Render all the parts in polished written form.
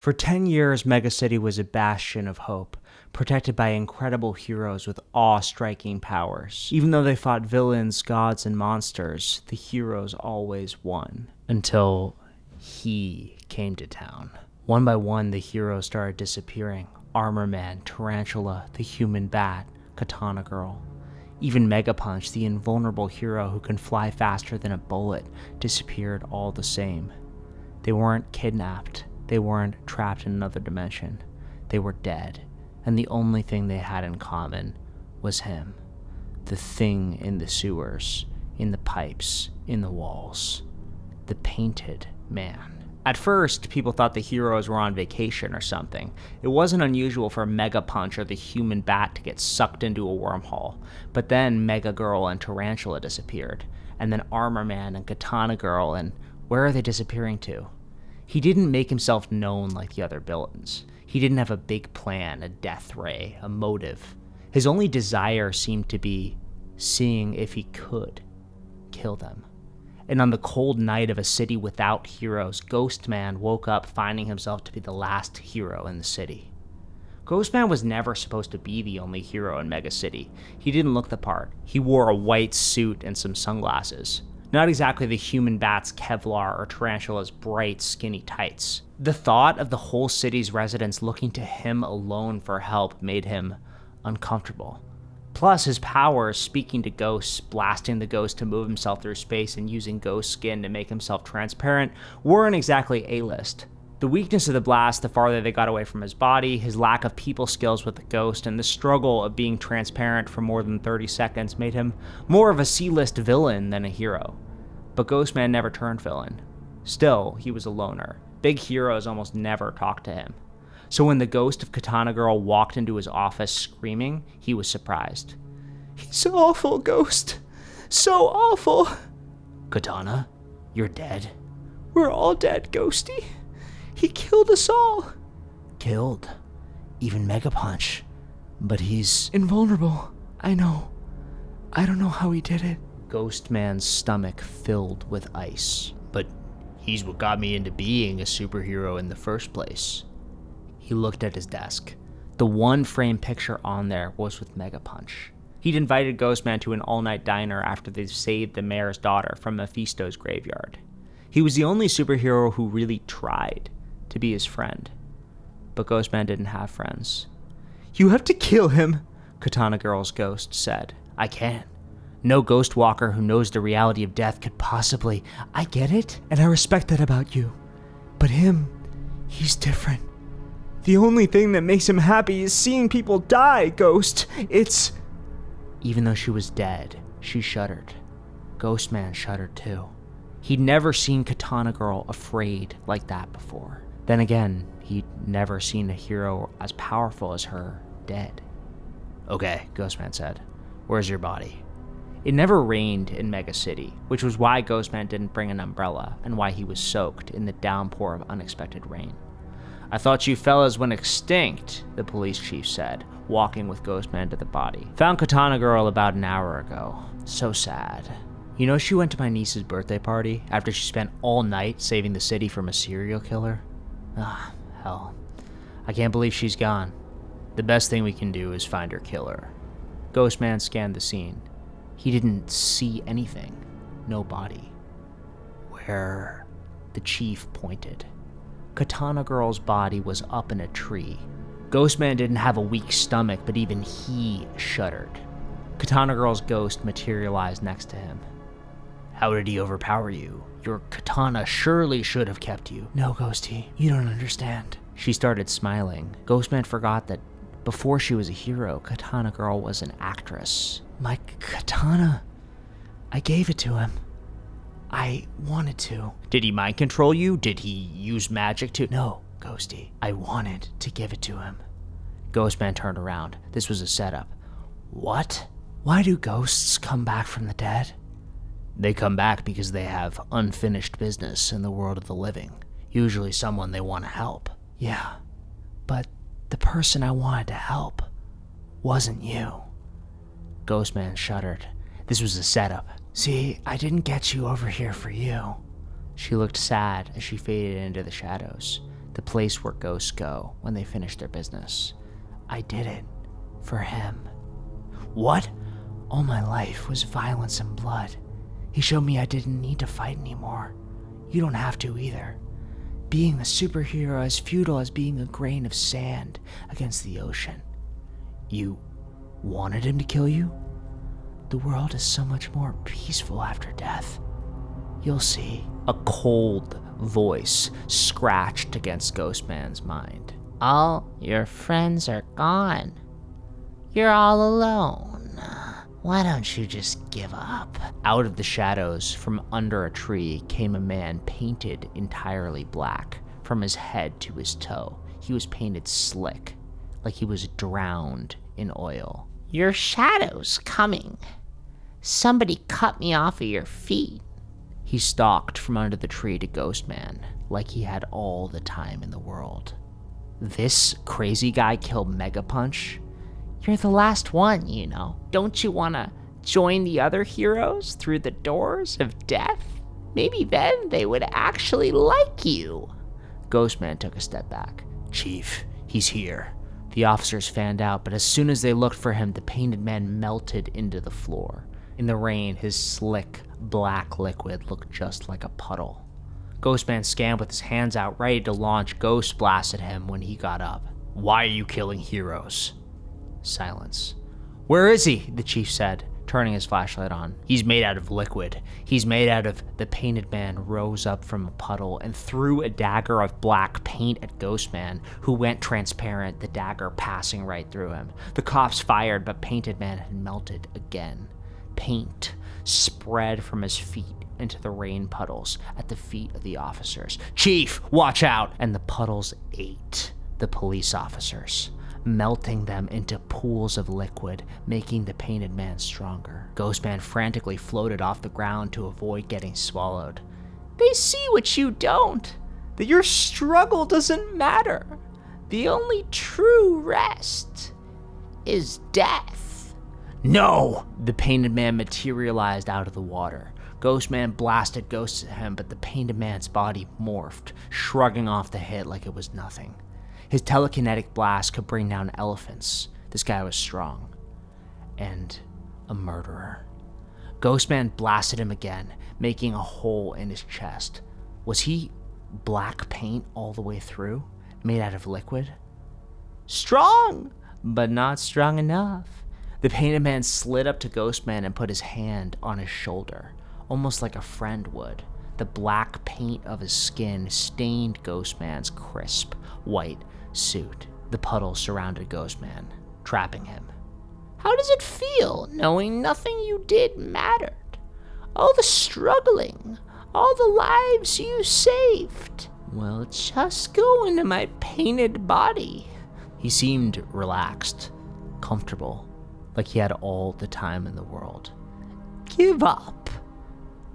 For 10 years, Mega City was a bastion of hope, protected by incredible heroes with awe-striking powers. Even though they fought villains, gods, and monsters, the heroes always won. Until he came to town. One by one, the heroes started disappearing. Armor Man, Tarantula, the Human Bat, Katana Girl. Even Mega Punch, the invulnerable hero who can fly faster than a bullet, disappeared all the same. They weren't kidnapped. They weren't trapped in another dimension. They were dead, and the only thing they had in common was him. The thing in the sewers, in the pipes, in the walls. The Painted Man. At first, people thought the heroes were on vacation or something. It wasn't unusual for Mega Punch or the Human Bat to get sucked into a wormhole. But then Mega Girl and Tarantula disappeared, and then Armor Man and Katana Girl, and where are they disappearing to? He didn't make himself known like the other villains. He didn't have a big plan, a death ray, a motive. His only desire seemed to be seeing if he could kill them. And on the cold night of a city without heroes, Ghostman woke up finding himself to be the last hero in the city. Ghostman was never supposed to be the only hero in Mega City. He didn't look the part. He wore a white suit and some sunglasses. Not exactly the Human Bat's Kevlar or Tarantula's bright, skinny tights. The thought of the whole city's residents looking to him alone for help made him uncomfortable. Plus, his powers, speaking to ghosts, blasting the ghost to move himself through space, and using ghost skin to make himself transparent, weren't exactly A-list. The weakness of the blast, the farther they got away from his body, his lack of people skills with the ghost, and the struggle of being transparent for more than 30 seconds made him more of a C-list villain than a hero. But Ghostman never turned villain. Still, he was a loner. Big heroes almost never talked to him. So when the ghost of Katana Girl walked into his office screaming, he was surprised. "He's awful, Ghost. So awful." "Katana, you're dead?" "We're all dead, Ghosty. He killed us all." "Killed? Even Mega Punch? But he's invulnerable. I know. I don't know how he did it." Ghostman's stomach filled with ice. "But he's what got me into being a superhero in the first place." He looked at his desk. The one frame picture on there was with Mega Punch. He'd invited Ghostman to an all-night diner after they saved the mayor's daughter from Mephisto's graveyard. He was the only superhero who really tried to be his friend. But Ghostman didn't have friends. "You have to kill him," Katana Girl's ghost said. "I can't. No ghost walker who knows the reality of death could possibly." "I get it, and I respect that about you. But him, he's different. The only thing that makes him happy is seeing people die, Ghost. It's..." Even though she was dead, she shuddered. Ghostman shuddered too. He'd never seen Katana Girl afraid like that before. Then again, he'd never seen a hero as powerful as her dead. "Okay," Ghostman said. "Where's your body?" It never rained in Mega City, which was why Ghostman didn't bring an umbrella and why he was soaked in the downpour of unexpected rain. "I thought you fellas went extinct," the police chief said, walking with Ghostman to the body. "Found Katana Girl about an hour ago. So sad. You know she went to my niece's birthday party after she spent all night saving the city from a serial killer? Ah, hell. I can't believe she's gone. The best thing we can do is find her killer." Ghostman scanned the scene. He didn't see anything. No body. "Where?" The chief pointed. Katana Girl's body was up in a tree. Ghostman didn't have a weak stomach, but even he shuddered. Katana Girl's ghost materialized next to him. "How did he overpower you? Your katana surely should have kept you." "No, Ghosty, you don't understand." She started smiling. Ghostman forgot that before she was a hero, Katana Girl was an actress. "My katana, I gave it to him. I wanted to." "Did he mind control you? Did he use magic to..." "No, Ghosty, I wanted to give it to him." Ghostman turned around. This was a setup. "What?" "Why do ghosts come back from the dead?" "They come back because they have unfinished business in the world of the living. Usually someone they want to help." "Yeah, but the person I wanted to help wasn't you." Ghostman shuddered. This was a setup. "See, I didn't get you over here for you." She looked sad as she faded into the shadows. the place where ghosts go when they finish their business. I did it for him. What? All my life was violence and blood. He showed me I didn't need to fight anymore. You don't have to either. Being a superhero is futile as being a grain of sand against the ocean. You wanted him to kill you? The world is so much more peaceful after death. You'll see. A cold voice scratched against Ghostman's mind. All your friends are gone. You're all alone. Why don't you just give up? Out of the shadows, from under a tree, came a man painted entirely black, from his head to his toe. He was painted slick, like he was drowned in oil. Your shadow's coming. Somebody cut me off of your feet. He stalked from under the tree to Ghostman, like he had all the time in the world. This crazy guy killed Megapunch? You're the last one, you know. Don't you want to join the other heroes through the doors of death? Maybe then they would actually like you. Ghostman took a step back. Chief, he's here. The officers fanned out, but as soon as they looked for him, the painted man melted into the floor. In the rain, his slick, black liquid looked just like a puddle. Ghostman scanned with his hands out, ready to launch Ghost Blast at him when he got up. Why are you killing heroes? Silence. Where is he? The chief said, turning his flashlight on. He's made out of liquid. He's made out of... The painted man rose up from a puddle and threw a dagger of black paint at Ghostman, who went transparent, the dagger passing right through him. The cops fired, but painted man had melted again. Paint spread from his feet into the rain puddles at the feet of the officers. Chief, watch out! And the puddles ate the police officers, melting them into pools of liquid, making the painted man stronger. Ghostman frantically floated off the ground to avoid getting swallowed. They see what you don't, that your struggle doesn't matter. The only true rest is death. No! The painted man materialized out of the water. Ghostman blasted ghosts at him, but the painted man's body morphed, shrugging off the hit like it was nothing. His telekinetic blast could bring down elephants. This guy was strong. And a murderer. Ghostman blasted him again, making a hole in his chest. Was he black paint all the way through, made out of liquid? Strong, but not strong enough. The painted man slid up to Ghostman and put his hand on his shoulder, almost like a friend would. The black paint of his skin stained Ghostman's crisp, white suit. The puddle surrounded Ghostman, trapping him. How does it feel knowing nothing you did mattered? All the struggling, all the lives you saved will just go into my painted body. He seemed relaxed, comfortable, like he had all the time in the world. Give up.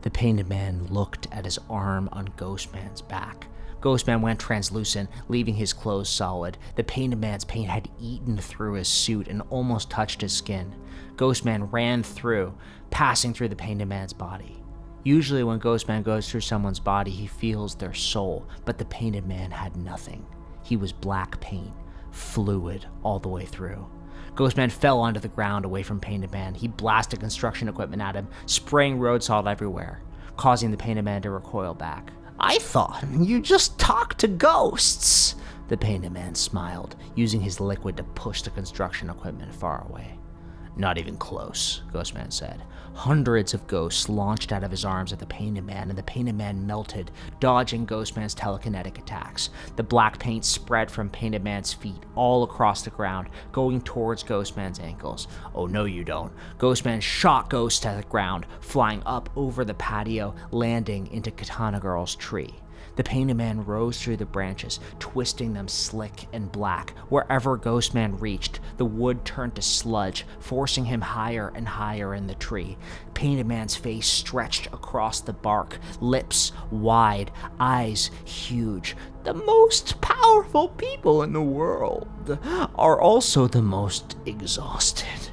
The painted man looked at his arm on Ghostman's back. Ghostman went translucent, leaving his clothes solid. The painted man's paint had eaten through his suit and almost touched his skin. Ghostman ran through, passing through the painted man's body. Usually when Ghostman goes through someone's body, he feels their soul, but the painted man had nothing. He was black paint, fluid all the way through. Ghostman fell onto the ground away from Painted Man. He blasted construction equipment at him, spraying road salt everywhere, causing the Painted Man to recoil back. I thought you just talked to ghosts. The Painted Man smiled, using his liquid to push the construction equipment far away. Not even close, Ghostman said. Hundreds of ghosts launched out of his arms at the Painted Man, and the Painted Man melted, dodging Ghostman's telekinetic attacks. The black paint spread from Painted Man's feet all across the ground, going towards Ghostman's ankles. Oh, no you don't. Ghostman shot ghosts to the ground, flying up over the patio, landing into Katana Girl's tree. The Painted Man rose through the branches, twisting them slick and black. Wherever Ghostman reached, the wood turned to sludge, forcing him higher and higher in the tree. Painted Man's face stretched across the bark, lips wide, eyes huge. The most powerful people in the world are also the most exhausted.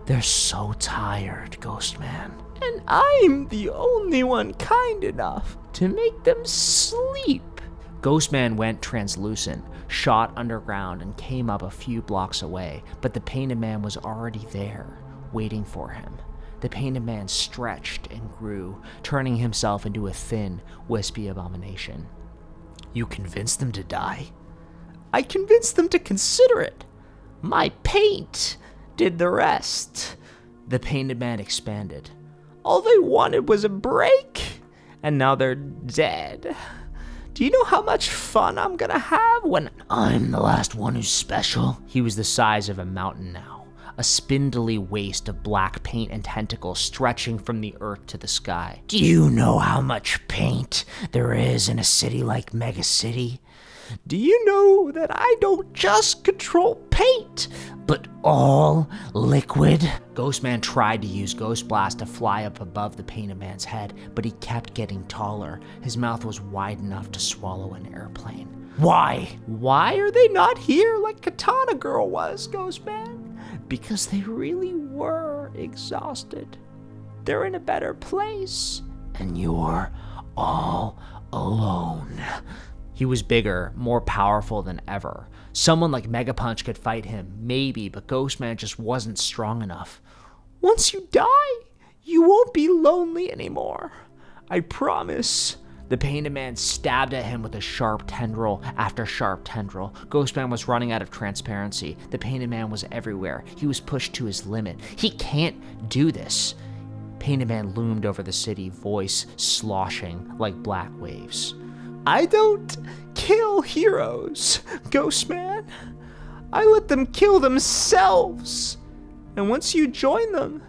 They're so tired, Ghostman. And I'm the only one kind enough to make them sleep Ghostman went translucent, shot underground, and came up a few blocks away, but the Painted Man was already there, waiting for him. The Painted Man stretched and grew, turning himself into a thin, wispy abomination. You convinced them to die? I convinced them to consider it. My paint did the rest. The Painted Man expanded. All they wanted was a break, and now they're dead. Do you know how much fun I'm gonna have when I'm the last one who's special? He was the size of a mountain now, a spindly waste of black paint and tentacles stretching from the earth to the sky. Do you know how much paint there is in a city like Mega City? Do you know that I don't just control paint, but all liquid? Ghostman tried to use Ghost Blast to fly up above the Painted Man's head, but he kept getting taller. His mouth was wide enough to swallow an airplane. Why? Why are they not here like Katana Girl was, Ghostman? Because they really were exhausted. They're in a better place. And you're all alone. He was bigger, more powerful than ever. Someone like Mega Punch could fight him, maybe, but Ghostman just wasn't strong enough. Once you die, you won't be lonely anymore. I promise. The Painted Man stabbed at him with a sharp tendril after sharp tendril. Ghostman was running out of transparency. The Painted Man was everywhere. He was pushed to his limit. He can't do this. Painted Man loomed over the city, voice sloshing like black waves. I don't kill heroes, Ghostman. I let them kill themselves. And once you join them,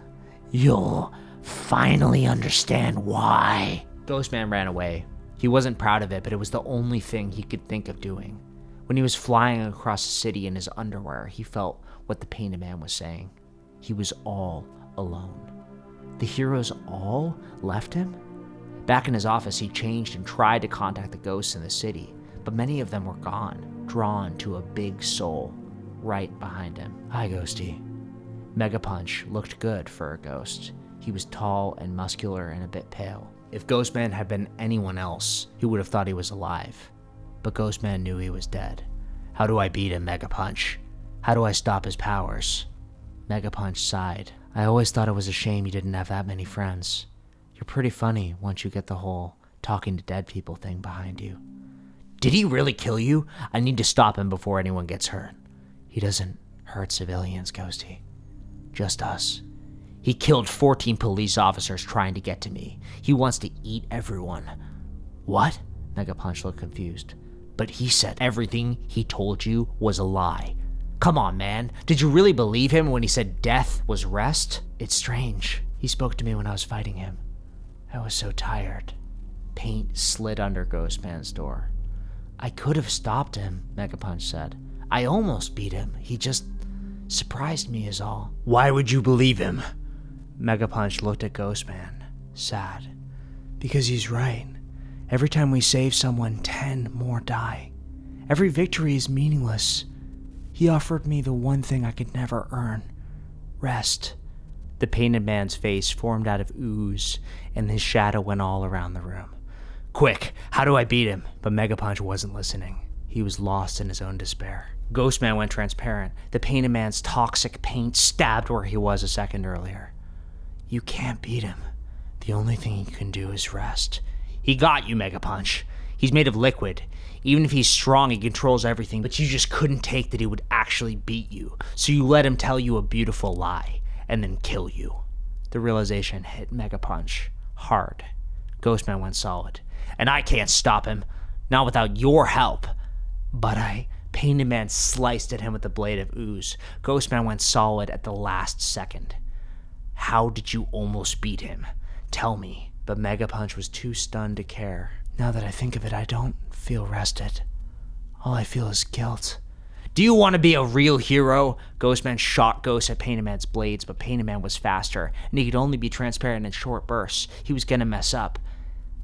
you'll finally understand why. Ghostman ran away. He wasn't proud of it, but it was the only thing he could think of doing. When he was flying across the city in his underwear, he felt what the Painted Man was saying. He was all alone. The heroes all left him? Back in his office, he changed and tried to contact the ghosts in the city, but many of them were gone, drawn to a big soul right behind him. Hi, Ghosty. Mega Punch looked good for a ghost. He was tall and muscular and a bit pale. If Ghostman had been anyone else, he would have thought he was alive. But Ghostman knew he was dead. How do I beat him, Mega Punch? How do I stop his powers? Mega Punch sighed. I always thought it was a shame you didn't have that many friends. You're pretty funny once you get the whole talking to dead people thing behind you. Did he really kill you? I need to stop him before anyone gets hurt. He doesn't hurt civilians, Ghosty. Just us. He killed 14 police officers trying to get to me. He wants to eat everyone. What? Mega Punch looked confused. But he said everything he told you was a lie. Come on, man. Did you really believe him when he said death was rest? It's strange. He spoke to me when I was fighting him. I was so tired. Paint slid under Ghostman's door. I could have stopped him, Mega Punch said. I almost beat him. He just surprised me is all. Why would you believe him? Mega Punch looked at Ghostman, sad. Because he's right. Every time we save someone, 10 more die. Every victory is meaningless. He offered me the one thing I could never earn. Rest. The Painted Man's face formed out of ooze, and his shadow went all around the room. Quick, how do I beat him? But Mega Punch wasn't listening. He was lost in his own despair. Ghostman went transparent. The Painted Man's toxic paint stabbed where he was a second earlier. You can't beat him. The only thing you can do is rest. He got you, Mega Punch. He's made of liquid. Even if he's strong, he controls everything, but you just couldn't take that he would actually beat you, so you let him tell you a beautiful lie, and then kill you. The realization hit Mega Punch hard. Ghostman went solid. And I can't stop him, not without your help. But Painted Man sliced at him with the blade of ooze. Ghostman went solid at the last second. How did you almost beat him? Tell me. But Mega Punch was too stunned to care. Now that I think of it, I don't feel rested. All I feel is guilt. Do you want to be a real hero? Ghostman shot Ghost at Painted Man's blades, but Painted Man was faster, and he could only be transparent in short bursts. He was gonna mess up.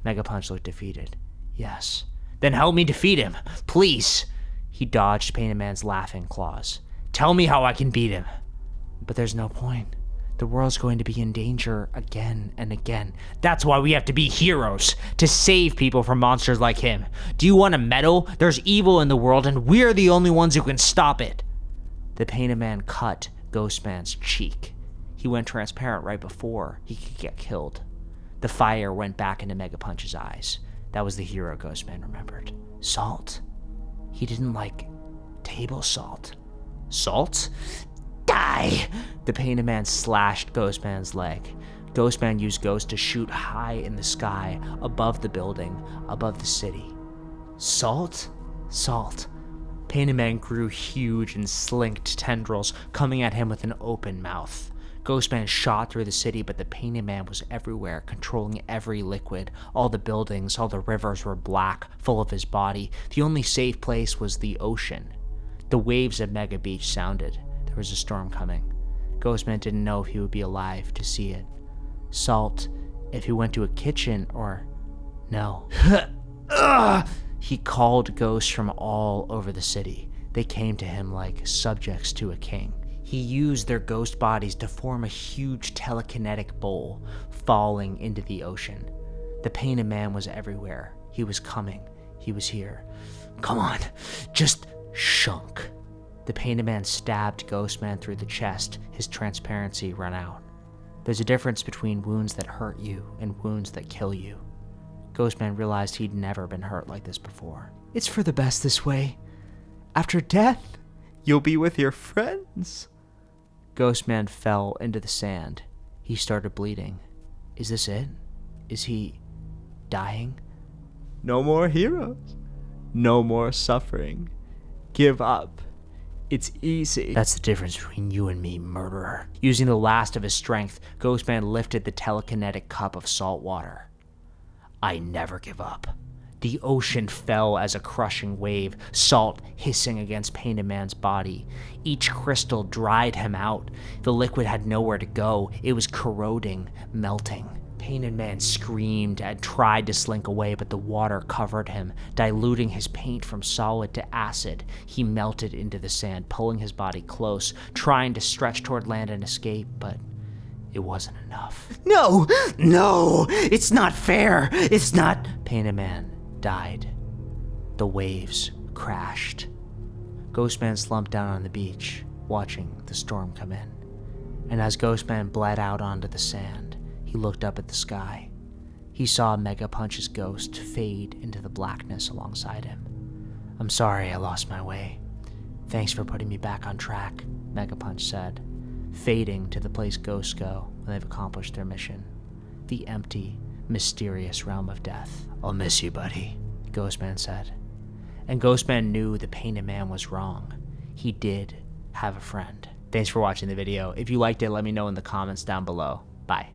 Mega Punch looked defeated. Yes. Then help me defeat him, please. He dodged Painted Man's laughing claws. Tell me how I can beat him. But there's no point. The world's going to be in danger again and again. That's why we have to be heroes, to save people from monsters like him. Do you want a medal? There's evil in the world, and we're the only ones who can stop it. The Painted Man cut Ghostman's cheek. He went transparent right before he could get killed. The fire went back into Megapunch's eyes. That was the hero Ghostman remembered. Salt. He didn't like table salt. Salt? Die! The Painted Man slashed Ghostman's leg. Ghostman used Ghost to shoot high in the sky, above the building, above the city. Salt? Salt. Painted Man grew huge and slinked tendrils, coming at him with an open mouth. Ghostman shot through the city, but the Painted Man was everywhere, controlling every liquid. All the buildings, all the rivers were black, full of his body. The only safe place was the ocean. The waves of Mega Beach sounded. There was a storm coming. Ghostman didn't know if he would be alive to see it. Salt, if he went to a kitchen or... No. He called ghosts from all over the city. They came to him like subjects to a king. He used their ghost bodies to form a huge telekinetic bowl, falling into the ocean. The Painted Man was everywhere. He was coming. He was here. Come on, just shunk. The Painted Man stabbed Ghostman through the chest. His transparency ran out. There's a difference between wounds that hurt you and wounds that kill you. Ghostman realized he'd never been hurt like this before. It's for the best this way. After death, you'll be with your friends. Ghostman fell into the sand. He started bleeding. Is this it? Is he dying? No more heroes. No more suffering. Give up. It's easy. That's the difference between you and me, murderer. Using the last of his strength, Ghostman lifted the telekinetic cup of salt water. I never give up. The ocean fell as a crushing wave, salt hissing against Painted Man's body. Each crystal dried him out. The liquid had nowhere to go. It was corroding, melting. Painted Man screamed and tried to slink away, but the water covered him, diluting his paint from solid to acid. He melted into the sand, pulling his body close, trying to stretch toward land and escape, but it wasn't enough. No! No! It's not fair! It's not... Painted Man died. The waves crashed. Ghostman slumped down on the beach, watching the storm come in. And as Ghostman bled out onto the sand, he looked up at the sky. He saw Megapunch's ghost fade into the blackness alongside him. I'm sorry I lost my way. Thanks for putting me back on track, Megapunch said, fading to the place ghosts go when they've accomplished their mission. The empty, mysterious realm of death. I'll miss you, buddy, Ghostman said. And Ghostman knew the Painted Man was wrong. He did have a friend. Thanks for watching the video. If you liked it, let me know in the comments down below. Bye.